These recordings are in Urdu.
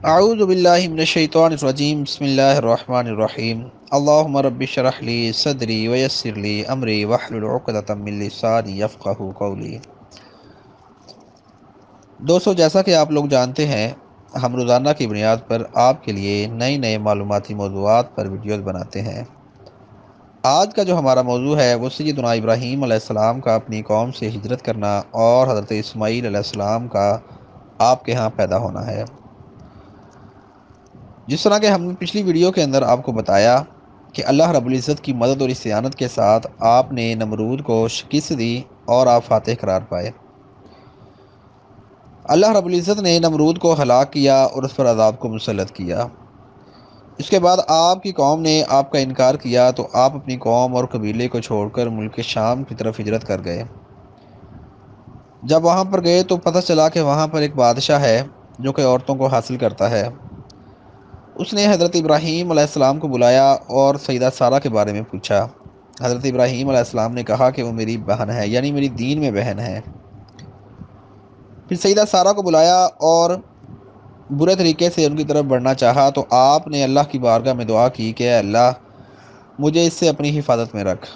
اعوذ باللہ من الشیطان الرجیم بسم اللہ الرحمن الرحیم اللہم رب اشرح لی صدری ویسر لی امری واحلل عقدۃ من لسانی یفقہوا قولی۔ دوستو، جیسا کہ آپ لوگ جانتے ہیں، ہم روزانہ کی بنیاد پر آپ کے لیے نئے معلوماتی موضوعات پر ویڈیوز بناتے ہیں۔ آج کا جو ہمارا موضوع ہے وہ سیدنا ابراہیم علیہ السلام کا اپنی قوم سے ہجرت کرنا اور حضرت اسماعیل علیہ السلام کا آپ کے ہاں پیدا ہونا ہے۔ جس طرح کہ ہم نے پچھلی ویڈیو کے اندر آپ کو بتایا کہ اللہ رب العزت کی مدد اور استعانت کے ساتھ آپ نے نمرود کو شکست دی اور آپ فاتح قرار پائے۔ اللہ رب العزت نے نمرود کو ہلاک کیا اور اس پر عذاب کو مسلط کیا۔ اس کے بعد آپ کی قوم نے آپ کا انکار کیا تو آپ اپنی قوم اور قبیلے کو چھوڑ کر ملک شام کی طرف ہجرت کر گئے۔ جب وہاں پر گئے تو پتہ چلا کہ وہاں پر ایک بادشاہ ہے جو کہ عورتوں کو حاصل کرتا ہے۔ اس نے حضرت ابراہیم علیہ السلام کو بلایا اور سیدہ سارہ کے بارے میں پوچھا۔ حضرت ابراہیم علیہ السلام نے کہا کہ وہ میری بہن ہے، یعنی میری دین میں بہن ہے۔ پھر سیدہ سارہ کو بلایا اور برے طریقے سے ان کی طرف بڑھنا چاہا تو آپ نے اللہ کی بارگاہ میں دعا کی کہ اے اللہ، مجھے اس سے اپنی حفاظت میں رکھ۔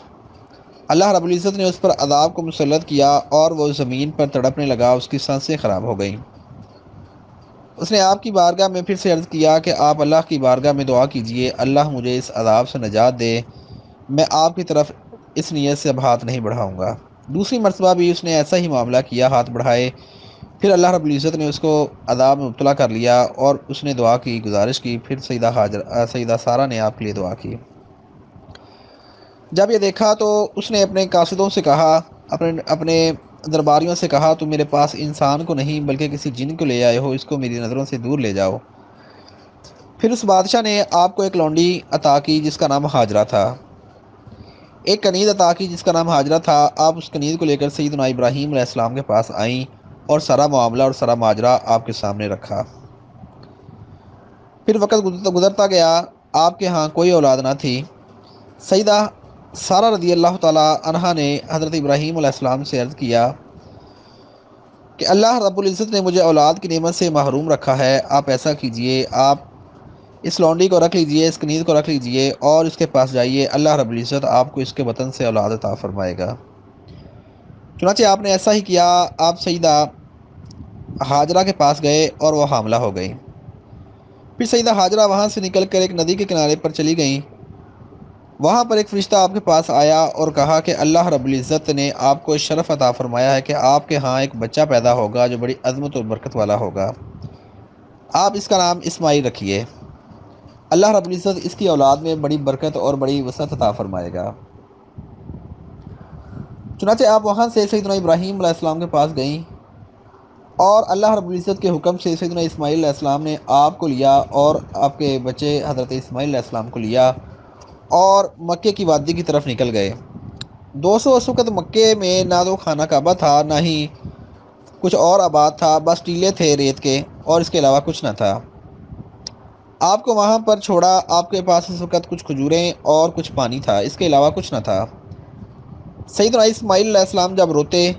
اللہ رب العزت نے اس پر عذاب کو مسلط کیا اور وہ زمین پر تڑپنے لگا، اس کی سانسیں خراب ہو گئیں۔ اس نے آپ کی بارگاہ میں پھر سے عرض کیا کہ آپ اللہ کی بارگاہ میں دعا کیجئے، اللہ مجھے اس عذاب سے نجات دے، میں آپ کی طرف اس نیت سے اب ہاتھ نہیں بڑھاؤں گا۔ دوسری مرتبہ بھی اس نے ایسا ہی معاملہ کیا، ہاتھ بڑھائے، پھر اللہ رب العزت نے اس کو عذاب میں مبتلا کر لیا اور اس نے دعا کی، گزارش کی، پھر سیدہ سارہ نے آپ کے لیے دعا کی۔ جب یہ دیکھا تو اس نے اپنے قاصدوں سے کہا، اپنے درباریوں سے کہا، تم میرے پاس انسان کو نہیں بلکہ کسی جن کو لے آئے ہو، اس کو میری نظروں سے دور لے جاؤ۔ پھر اس بادشاہ نے آپ کو ایک لونڈی عطا کی جس کا نام ہاجرہ تھا، ایک کنیز عطا کی جس کا نام ہاجرہ تھا۔ آپ اس کنیز کو لے کر سیدنا ابراہیم علیہ السلام کے پاس آئیں اور سارا معاملہ اور سارا ماجرا آپ کے سامنے رکھا۔ پھر وقت گزرتا گیا، آپ کے ہاں کوئی اولاد نہ تھی۔ سیدہ سارہ رضی اللہ تعالیٰ عنہا نے حضرت ابراہیم علیہ السلام سے عرض کیا کہ اللہ رب العزت نے مجھے اولاد کی نعمت سے محروم رکھا ہے، آپ ایسا کیجئے، آپ اس لونڈی کو رکھ لیجئے، اس کنیز کو رکھ لیجئے اور اس کے پاس جائیے، اللہ رب العزت آپ کو اس کے وطن سے اولاد عطا فرمائے گا۔ چنانچہ آپ نے ایسا ہی کیا، آپ سیدہ ہاجرہ کے پاس گئے اور وہ حاملہ ہو گئی۔ پھر سیدہ ہاجرہ وہاں سے نکل کر ایک ندی کے کنارے پر چلی گئیں۔ وہاں پر ایک فرشتہ آپ کے پاس آیا اور کہا کہ اللہ رب العزت نے آپ کو شرف عطا فرمایا ہے کہ آپ کے ہاں ایک بچہ پیدا ہوگا جو بڑی عظمت و برکت والا ہوگا، آپ اس کا نام اسماعیل رکھیے، اللہ رب العزت اس کی اولاد میں بڑی برکت اور بڑی وسعت عطا فرمائے گا۔ چنانچہ آپ وہاں سے سیدنا ابراہیم علیہ السلام کے پاس گئیں اور اللہ رب العزت کے حکم سے سیدنا اسماعیل علیہ السلام نے آپ کو لیا اور آپ کے بچے حضرت اسماعیل علیہ السلام کو لیا اور مکے کی وادی کی طرف نکل گئے۔ 200 وقت مکے میں نہ تو خانہ کعبہ تھا نہ ہی کچھ اور آباد تھا، بس ٹیلے تھے ریت کے اور اس کے علاوہ کچھ نہ تھا۔ آپ کو وہاں پر چھوڑا، آپ کے پاس اس وقت کچھ کھجوریں اور کچھ پانی تھا، اس کے علاوہ کچھ نہ تھا۔ سیدنا اسماعیل علیہ السلام جب روتے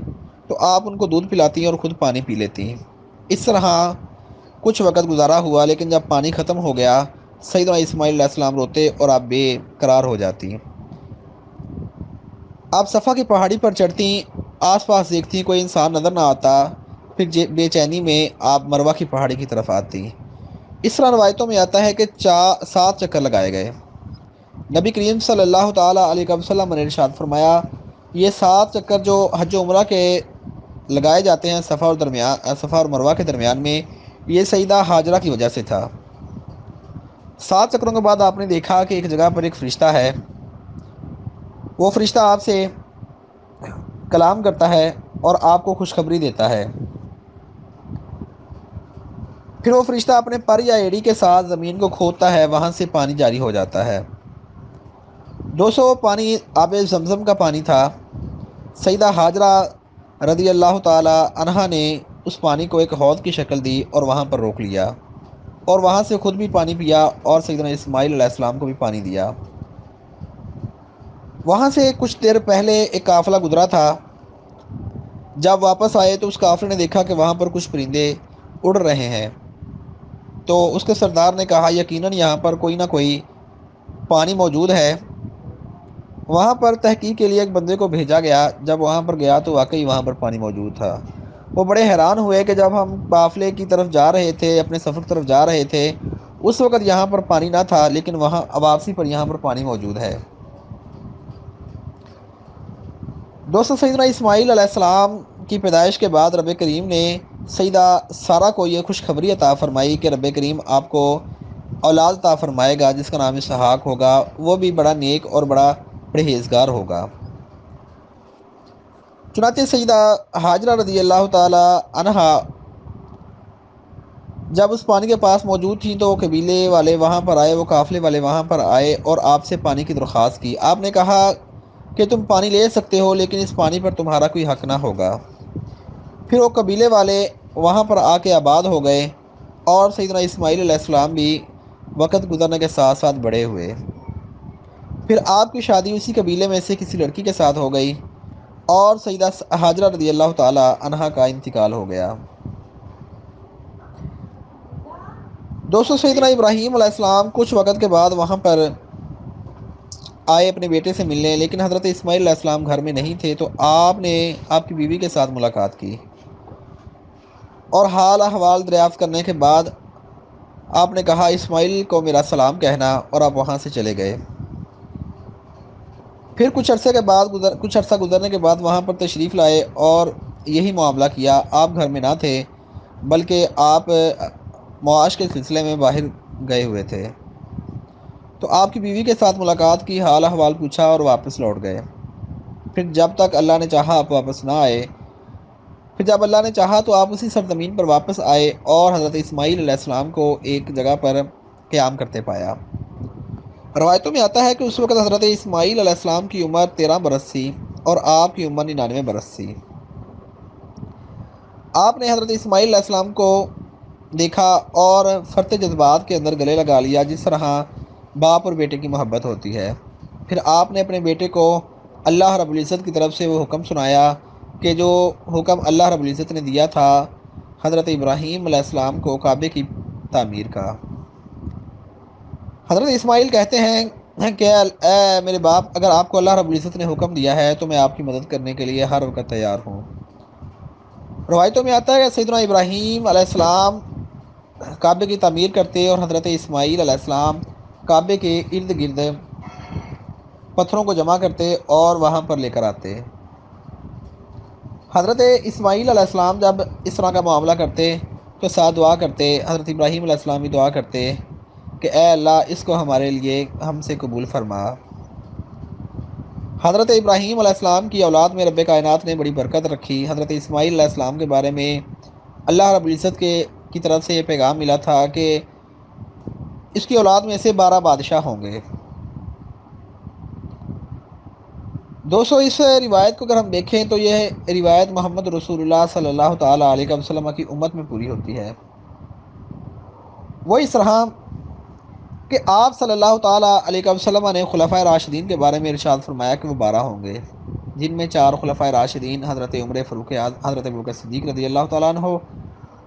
تو آپ ان کو دودھ پلاتی اور خود پانی پی لیتی۔ اس طرح کچھ وقت گزارا ہوا، لیکن جب پانی ختم ہو گیا سیدنا اسماعیل علیہ السلام روتے اور آپ بے قرار ہو جاتی۔ آپ صفا کی پہاڑی پر چڑھتی، آس پاس دیکھتی، کوئی انسان نظر نہ آتا، پھر بے چینی میں آپ مروہ کی پہاڑی کی طرف آتی۔ اس طرح روایتوں میں آتا ہے کہ 7 چکر لگائے گئے۔ نبی کریم صلی اللہ تعالیٰ علیہ وسلم نے ارشاد فرمایا، یہ 7 چکر جو حج و عمرہ کے لگائے جاتے ہیں صفا اور مروہ کے درمیان میں، یہ سیدہ ہاجرہ کی وجہ سے تھا۔ 7 چکروں کے بعد آپ نے دیکھا کہ ایک جگہ پر ایک فرشتہ ہے، وہ فرشتہ آپ سے کلام کرتا ہے اور آپ کو خوشخبری دیتا ہے۔ پھر وہ فرشتہ اپنے پر یا ایڑی کے ساتھ زمین کو کھودتا ہے، وہاں سے پانی جاری ہو جاتا ہے۔ 200 پانی آب زمزم کا پانی تھا۔ سیدہ ہاجرہ رضی اللہ تعالی عنہا نے اس پانی کو ایک حوض کی شکل دی اور وہاں پر روک لیا اور وہاں سے خود بھی پانی پیا اور سیدنا اسماعیل علیہ السلام کو بھی پانی دیا۔ وہاں سے کچھ دیر پہلے ایک قافلہ گزرا تھا۔ جب واپس آئے تو اس قافلے نے دیکھا کہ وہاں پر کچھ پرندے اڑ رہے ہیں۔ تو اس کے سردار نے کہا یقیناً یہاں پر کوئی نہ کوئی پانی موجود ہے۔ وہاں پر تحقیق کے لیے ایک بندے کو بھیجا گیا، جب وہاں پر گیا تو واقعی وہاں پر پانی موجود تھا۔ وہ بڑے حیران ہوئے کہ جب ہم قافلے کی طرف جا رہے تھے، اپنے سفر کی طرف جا رہے تھے، اس وقت یہاں پر پانی نہ تھا، لیکن وہاں واپسی پر یہاں پر پانی موجود ہے۔ دوستو، سیدنا اسماعیل علیہ السلام کی پیدائش کے بعد رب کریم نے سیدہ سارہ کو یہ خوشخبری عطا فرمائی کہ رب کریم آپ کو اولاد عطا فرمائے گا جس کا نام اسحاق ہوگا، وہ بھی بڑا نیک اور بڑا پرہیزگار ہوگا۔ چنانچہ سیدہ ہاجرہ رضی اللہ تعالی عنہا جب اس پانی کے پاس موجود تھیں تو وہ قبیلے والے وہاں پر آئے، وہ قافلے والے وہاں پر آئے اور آپ سے پانی کی درخواست کی۔ آپ نے کہا کہ تم پانی لے سکتے ہو، لیکن اس پانی پر تمہارا کوئی حق نہ ہوگا۔ پھر وہ قبیلے والے وہاں پر آ کے آباد ہو گئے اور سیدنا اسماعیل علیہ السلام بھی وقت گزرنے کے ساتھ ساتھ بڑے ہوئے۔ پھر آپ کی شادی اسی قبیلے میں سے کسی لڑکی کے ساتھ ہو گئی اور سیدہ ہاجرہ رضی اللہ تعالی عنہا کا انتقال ہو گیا۔ دوستو، سیدنا ابراہیم علیہ السلام کچھ وقت کے بعد وہاں پر آئے اپنے بیٹے سے ملنے، لیکن حضرت اسماعیل علیہ السلام گھر میں نہیں تھے، تو آپ نے آپ کی بیوی کے ساتھ ملاقات کی اور حال احوال دریافت کرنے کے بعد آپ نے کہا اسماعیل کو میرا سلام کہنا، اور آپ وہاں سے چلے گئے۔ پھر کچھ عرصہ گزرنے کے بعد وہاں پر تشریف لائے اور یہی معاملہ کیا۔ آپ گھر میں نہ تھے بلکہ آپ معاش کے سلسلے میں باہر گئے ہوئے تھے، تو آپ کی بیوی کے ساتھ ملاقات کی، حال احوال پوچھا اور واپس لوٹ گئے۔ پھر جب تک اللہ نے چاہا آپ واپس نہ آئے، پھر جب اللہ نے چاہا تو آپ اسی سرزمین پر واپس آئے اور حضرت اسماعیل علیہ السلام کو ایک جگہ پر قیام کرتے پایا۔ روایتوں میں آتا ہے کہ اس وقت حضرت اسماعیل علیہ السلام کی عمر 13 برس تھی اور آپ کی عمر 99 برس تھی۔ آپ نے حضرت اسماعیل علیہ السلام کو دیکھا اور فرط جذبات کے اندر گلے لگا لیا، جس طرح باپ اور بیٹے کی محبت ہوتی ہے۔ پھر آپ نے اپنے بیٹے کو اللہ رب العزت کی طرف سے وہ حکم سنایا کہ جو حکم اللہ رب العزت نے دیا تھا حضرت ابراہیم علیہ السلام کو کعبے کی تعمیر کا۔ حضرت اسماعیل کہتے ہیں کہ اے میرے باپ، اگر آپ کو اللہ رب العزت نے حکم دیا ہے تو میں آپ کی مدد کرنے کے لیے ہر وقت تیار ہوں۔ روایتوں میں آتا ہے کہ سیدنا ابراہیم علیہ السلام کعبے کی تعمیر کرتے اور حضرت اسماعیل علیہ السلام کعبے کے ارد گرد پتھروں کو جمع کرتے اور وہاں پر لے کر آتے۔ حضرت اسماعیل علیہ السلام جب اس طرح کا معاملہ کرتے تو ساتھ دعا کرتے، حضرت ابراہیم علیہ السلام بھی دعا کرتے کہ اے اللہ اس کو ہمارے لیے ہم سے قبول فرما۔ حضرت ابراہیم علیہ السلام کی اولاد میں رب کائنات نے بڑی برکت رکھی۔ حضرت اسماعیل علیہ السلام کے بارے میں اللہ رب العزت کی طرف سے یہ پیغام ملا تھا کہ اس کی اولاد میں سے 12 بادشاہ ہوں گے۔ دوستو، اس روایت کو اگر ہم دیکھیں تو یہ روایت محمد رسول اللہ صلی اللہ تعالیٰ علیہ وسلم کی امت میں پوری ہوتی ہے۔ وہ اس طرح کہ آپ صلی اللہ تعالیٰ علیہ وسلم نے خلفائے راشدین کے بارے میں ارشاد فرمایا کہ وہ 12 ہوں گے، جن میں 4 خلفائے راشدین حضرت حضرت ابوبکر صدیق رضی اللہ تعالیٰ عنہ،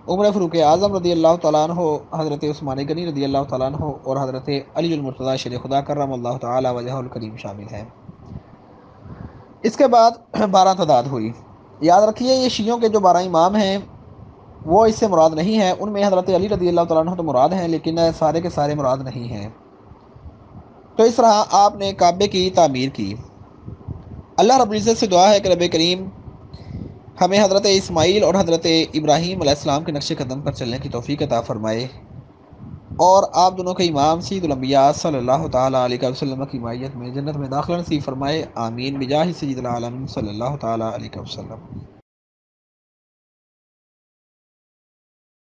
عمر فاروق اعظم رضی اللہ تعالیٰ عنہ، حضرت عثمان غنی رضی اللہ تعالیٰ عنہ اور حضرت علی المرتضیٰ شیر خدا کرم اللہ تعالیٰ وجہہ الکریم شامل ہیں۔ اس کے بعد 12 تعداد ہوئی۔ یاد رکھیے یہ شیعوں کے جو 12 امام ہیں وہ اس سے مراد نہیں ہیں، ان میں حضرت علی رضی اللہ تعالیٰ عنہ تو مراد ہیں، لیکن سارے کے سارے مراد نہیں ہیں۔ تو اس طرح آپ نے کعبے کی تعمیر کی۔ اللہ رب العزت سے دعا ہے کہ رب کریم ہمیں حضرت اسماعیل اور حضرت ابراہیم علیہ السلام کے نقش قدم پر چلنے کی توفیق عطا فرمائے اور آپ دونوں کے امام سید الانبیاء صلی اللہ تعالیٰ علیہ وسلم کی معیت میں جنت میں داخلہ نصیب فرمائے۔ آمین بجاہ سید العالمین صلی اللہ تعالیٰ علیہ وسلم۔